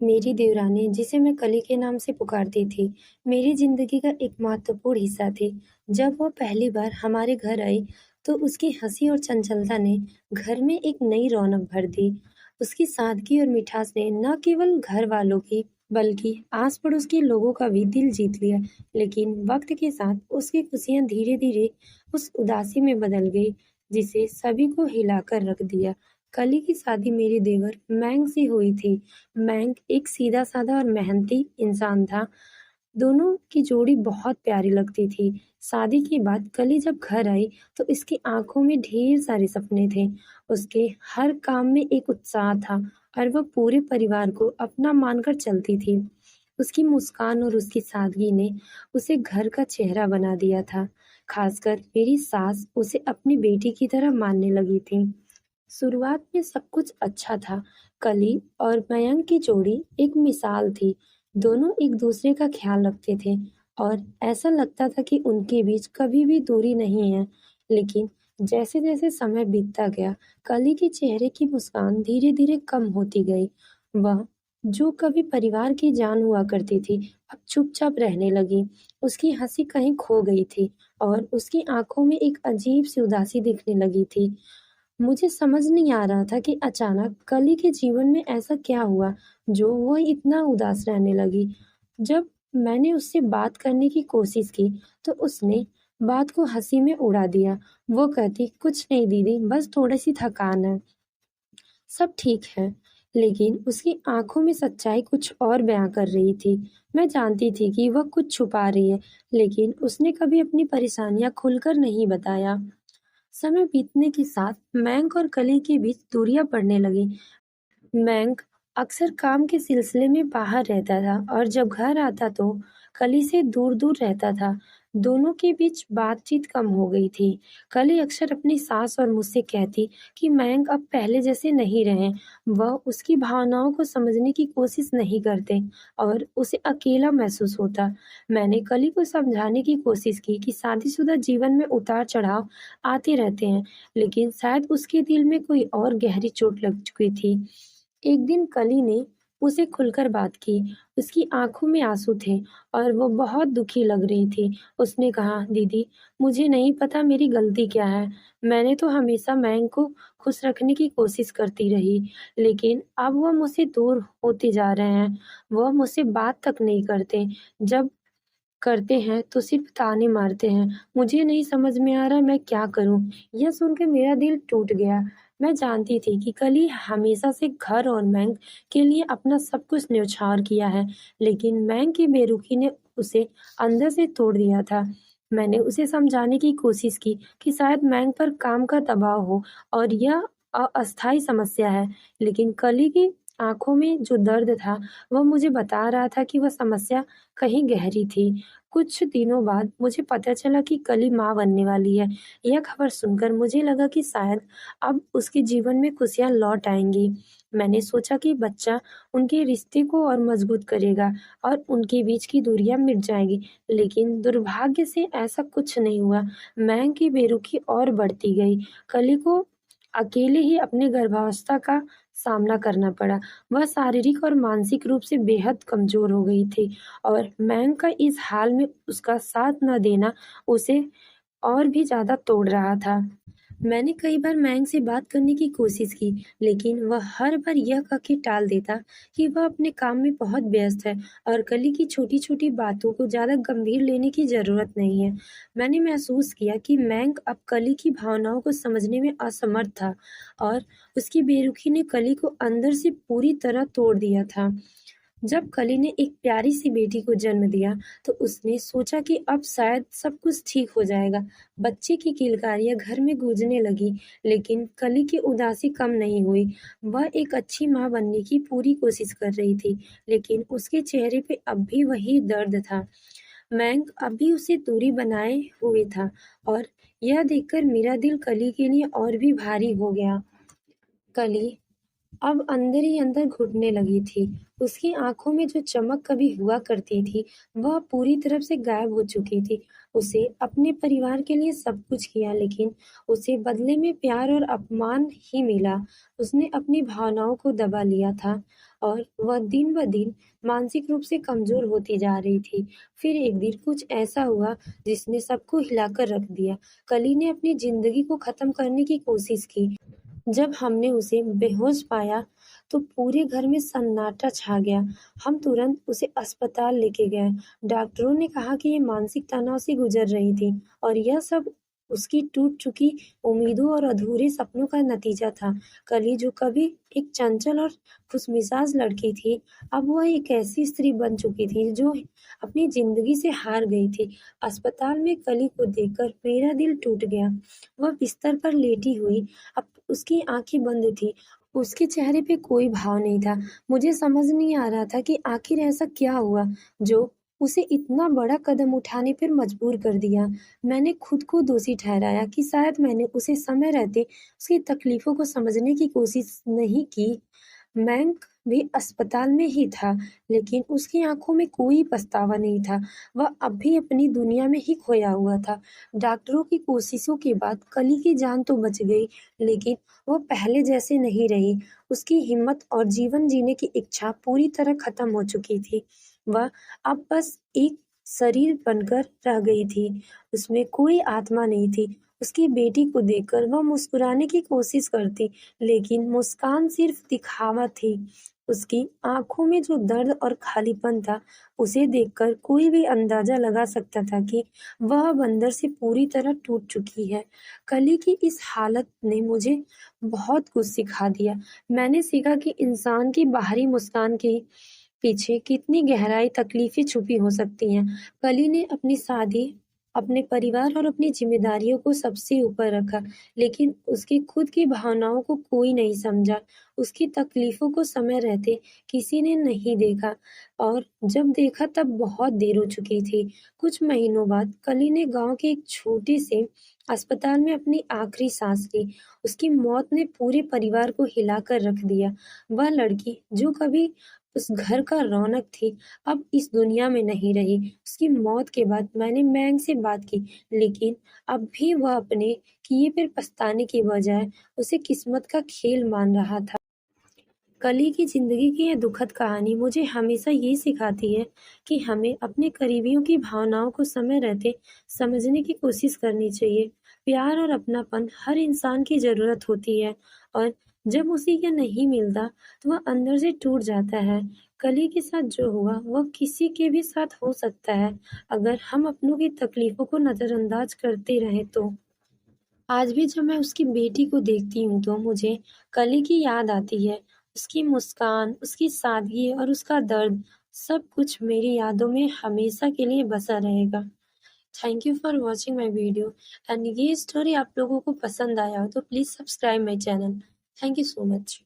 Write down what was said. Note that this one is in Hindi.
मेरी देवरानी, जिसे मैं कली के नाम से पुकारती थी, मेरी जिंदगी का एक महत्वपूर्ण हिस्सा थी। जब वो पहली बार हमारे घर आई, तो उसकी हंसी और चंचलता ने घर में एक नई रौनक भर दी। उसकी सादगी और मिठास ने न केवल घर वालों की, बल्कि आस पड़ोस के लोगों का भी दिल जीत लिया। लेकिन वक्त के साथ उसकी खुशियां धीरे धीरे उस उदासी में बदल गई, जिसे सभी को हिलाकर रख दिया। कली की शादी मेरे देवर मैंग से हुई थी। मैंग एक सीधा-साधा और मेहनती इंसान था। दोनों की जोड़ी बहुत प्यारी लगती थी। शादी के बाद कली जब घर आई, तो इसकी आंखों में ढेर सारे सपने थे। उसके हर काम में एक उत्साह था और वह पूरे परिवार को अपना मानकर चलती थी। उसकी मुस्कान और उसकी सादगी ने उसे घर का चेहरा बना दिया था। खासकर मेरी सास उसे अपनी बेटी की तरह मानने लगी थी। शुरुआत में सब कुछ अच्छा था। कली और मयंक की जोड़ी एक मिसाल थी। दोनों एक दूसरे का ख्याल रखते थे और ऐसा लगता था कि उनके बीच कभी भी दूरी नहीं है। लेकिन जैसे जैसे समय बीतता गया, कली के चेहरे की मुस्कान धीरे धीरे कम होती गई। वह जो कभी परिवार की जान हुआ करती थी, अब चुपचाप रहने लगी। उसकी हंसी कहीं खो गई थी और उसकी आंखों में एक अजीब सी उदासी दिखने लगी थी। मुझे समझ नहीं आ रहा था कि अचानक कली के जीवन में ऐसा क्या हुआ जो वह इतना उदास रहने लगी। जब मैंने उससे बात करने की कोशिश की, तो उसने बात को हंसी में उड़ा दिया। वो कहती, कुछ नहीं दीदी, बस थोड़ी सी थकान है, सब ठीक है। लेकिन उसकी आंखों में सच्चाई कुछ और बयां कर रही थी। मैं जानती थी कि वह कुछ छुपा रही है, लेकिन उसने कभी अपनी परेशानियां खुलकर नहीं बताया। समय बीतने के साथ मैंग और कली के बीच दूरियां पड़ने लगीं। मैंग अक्सर काम के सिलसिले में बाहर रहता था और जब घर आता तो कली से दूर-दूर रहता था। दोनों के बीच बातचीत कम हो गई थी। कली अक्सर अपनी सास और मुझसे कहती कि मैंग अब पहले जैसे नहीं रहे। वह उसकी भावनाओं को समझने की कोशिश नहीं करते और उसे अकेला महसूस होता। मैंने कली को समझाने की कोशिश की कि शादीशुदा जीवन में उतार-चढ़ाव आते रहते हैं, लेकिन शायद उसके दिल में कोई और गहरी चोट लग चुकी थी। एक दिन कली ने उसे खुलकर बात की। उसकी आंखों में आंसू थे और वो बहुत दुखी लग रही थी। उसने कहा, दीदी, मुझे नहीं पता मेरी गलती क्या है। मैंने तो हमेशा मैंग को खुश रखने की कोशिश करती रही, लेकिन अब वह मुझसे दूर होते जा रहे हैं। वह मुझसे बात तक नहीं करते। जब करते हैं तो सिर्फ ताने मारते हैं। मुझे नहीं समझ में आ रहा मैं क्या करूं। यह सुनकर मेरा दिल टूट गया। मैं जानती थी कि कली हमेशा से घर और मैंग के लिए अपना सब कुछ न्यौछावर किया है, लेकिन मैंग की बेरुखी ने उसे अंदर से तोड़ दिया था। मैंने उसे समझाने की कोशिश की कि शायद मैंग पर काम का दबाव हो और यह अस्थायी समस्या है, लेकिन कली की आंखों में जो दर्द था, वह मुझे बता रहा था कि वह समस्या कहीं गहरी थी। कुछ दिनों बाद मुझे पता चला कि कली माँ बनने वाली है। यह खबर सुनकर मुझे लगा कि शायद अब उसके जीवन में खुशियाँ लौट आएँगी। मैंने सोचा कि बच्चा उनके रिश्ते को और मजबूत करेगा और उनके बीच की दूरियाँ मिट जाएँगी। लेकिन दुर्भाग्य से ऐसा कुछ नहीं हुआ। मैंग की बेरुखी और बढ़ती गई। कली को अकेले ही अपने गर्भावस्था का सामना करना पड़ा। वह शारीरिक और मानसिक रूप से बेहद कमज़ोर हो गई थी और मैंग का इस हाल में उसका साथ न देना उसे और भी ज़्यादा तोड़ रहा था। मैंने कई बार मैंग से बात करने की कोशिश की, लेकिन वह हर बार यह कह के टाल देता कि वह अपने काम में बहुत व्यस्त है और कली की छोटी-छोटी बातों को ज़्यादा गंभीर लेने की ज़रूरत नहीं है। मैंने महसूस किया कि मैंग अब कली की भावनाओं को समझने में असमर्थ था और उसकी बेरुखी ने कली को अंदर से पूरी तरह तोड़ दिया था। जब कली ने एक प्यारी सी बेटी को जन्म दिया, तो उसने सोचा कि अब शायद सब कुछ ठीक हो जाएगा। बच्चे की किलकारियां घर में गूंजने लगी, लेकिन कली की उदासी कम नहीं हुई। वह एक अच्छी माँ बनने की पूरी कोशिश कर रही थी, लेकिन उसके चेहरे पे अब भी वही दर्द था। मैंग अभी उसे दूरी बनाए हुए था और यह देखकर मेरा दिल कली के लिए और भी भारी हो गया। कली अब अंदर ही अंदर घुटने लगी थी। उसकी आँखों में जो चमक कभी हुआ करती थी, वह पूरी तरह से गायब हो चुकी थी। उसे अपने परिवार के लिए सब कुछ किया, लेकिन उसे बदले में प्यार और अपमान ही मिला। उसने अपनी भावनाओं को दबा लिया था और वह दिन-ब-दिन मानसिक रूप से कमज़ोर होती जा रही थी। फिर एक दिन कुछ ऐसा हुआ जिसने सबको हिलाकर रख दिया। कली ने अपनी ज़िंदगी को ख़त्म करने की कोशिश की। जब हमने उसे बेहोश पाया, तो पूरे घर में सन्नाटा छा गया। हम तुरंत उसे अस्पताल लेके गए। डॉक्टरों ने कहा कि ये मानसिक तनाव से गुजर रही थी और यह सब उसकी टूट चुकी उम्मीदों और अधूरे सपनों का नतीजा था। कली, जो कभी एक चंचल और खुशमिजाज लड़की थी, अब वह एक ऐसी स्त्री बन चुकी थी जो अपनी जिंदगी से हार गई थी। अस्पताल में कली को देखकर मेरा दिल टूट गया। वह बिस्तर पर लेटी हुई, अब उसकी आँखें बंद थीं, उसके चेहरे पे कोई भाव नहीं था। मुझे समझ नहीं आ रहा था कि आखिर ऐसा क्या हुआ जो उसे इतना बड़ा कदम उठाने पर मजबूर कर दिया। मैंने खुद को दोषी ठहराया कि शायद मैंने उसे समय रहते उसकी तकलीफ़ों को समझने की कोशिश नहीं की। मैंक भी अस्पताल में ही था, लेकिन उसकी आँखों में कोई पछतावा नहीं था। वह अब भी अपनी दुनिया में ही खोया हुआ था। डॉक्टरों की कोशिशों के बाद कली की जान तो बच गई, लेकिन वो पहले जैसे नहीं रही। उसकी हिम्मत और जीवन जीने की इच्छा पूरी तरह खत्म हो चुकी थी। वह अब बस एक शरीर बनकर रह गई थी, उसमें कोई आत्मा नहीं थी। उसकी बेटी को देखकर वह मुस्कुराने की कोशिश करती, लेकिन मुस्कान सिर्फ दिखावा थी। उसकी आँखों में जो दर्द और खालीपन था, उसे देखकर कोई भी अंदाज़ा लगा सकता था कि वह अब अंदर से पूरी तरह टूट चुकी है। कली की इस हालत ने मुझे बहुत कुछ सिखा दिया। मैंने सीखा कि इंसान की बाहरी मुस्कान के पीछे कितनी गहराई तकलीफ़ें छुपी हो सकती हैं। कली ने अपनी शादी, अपने परिवार और अपनी ज़िम्मेदारियों को सबसे ऊपर रखा, लेकिन उसकी खुद की भावनाओं को कोई नहीं समझा। उसकी तकलीफ़ों को समय रहते किसी ने नहीं देखा और जब देखा तब बहुत देर हो चुकी थी। कुछ महीनों बाद कली ने गाँव के एक छोटे से अस्पताल में अपनी आखिरी सांस ली। उसकी मौत ने पूरे परिवार को हिलाकर रख दिया। वह लड़की जो कभी उस घर का रौनक थी, अब इस दुनिया में नहीं रही। उसकी मौत के बाद मैंने मैंग से बात की, लेकिन अब भी वह अपने किए पर पछताने की बजाय उसे किस्मत का खेल मान रहा था। कली की ज़िंदगी की ये दुखद कहानी मुझे हमेशा ये सिखाती है कि हमें अपने करीबियों की भावनाओं को समय रहते समझने की कोशिश करनी चाहिए। प्यार और अपनापन हर इंसान की ज़रूरत होती है और जब उसे यह नहीं मिलता, तो वह अंदर से टूट जाता है। कली के साथ जो हुआ, वह किसी के भी साथ हो सकता है, अगर हम अपनों की तकलीफ़ों को नज़रअंदाज करते रहें तो। आज भी जब मैं उसकी बेटी को देखती हूँ तो मुझे कली की याद आती है। उसकी मुस्कान, उसकी सादगी और उसका दर्द, सब कुछ मेरी यादों में हमेशा के लिए बसा रहेगा। Thank you for watching my video and ये स्टोरी आप लोगों को पसंद आया हो तो please subscribe my channel. Thank you so much.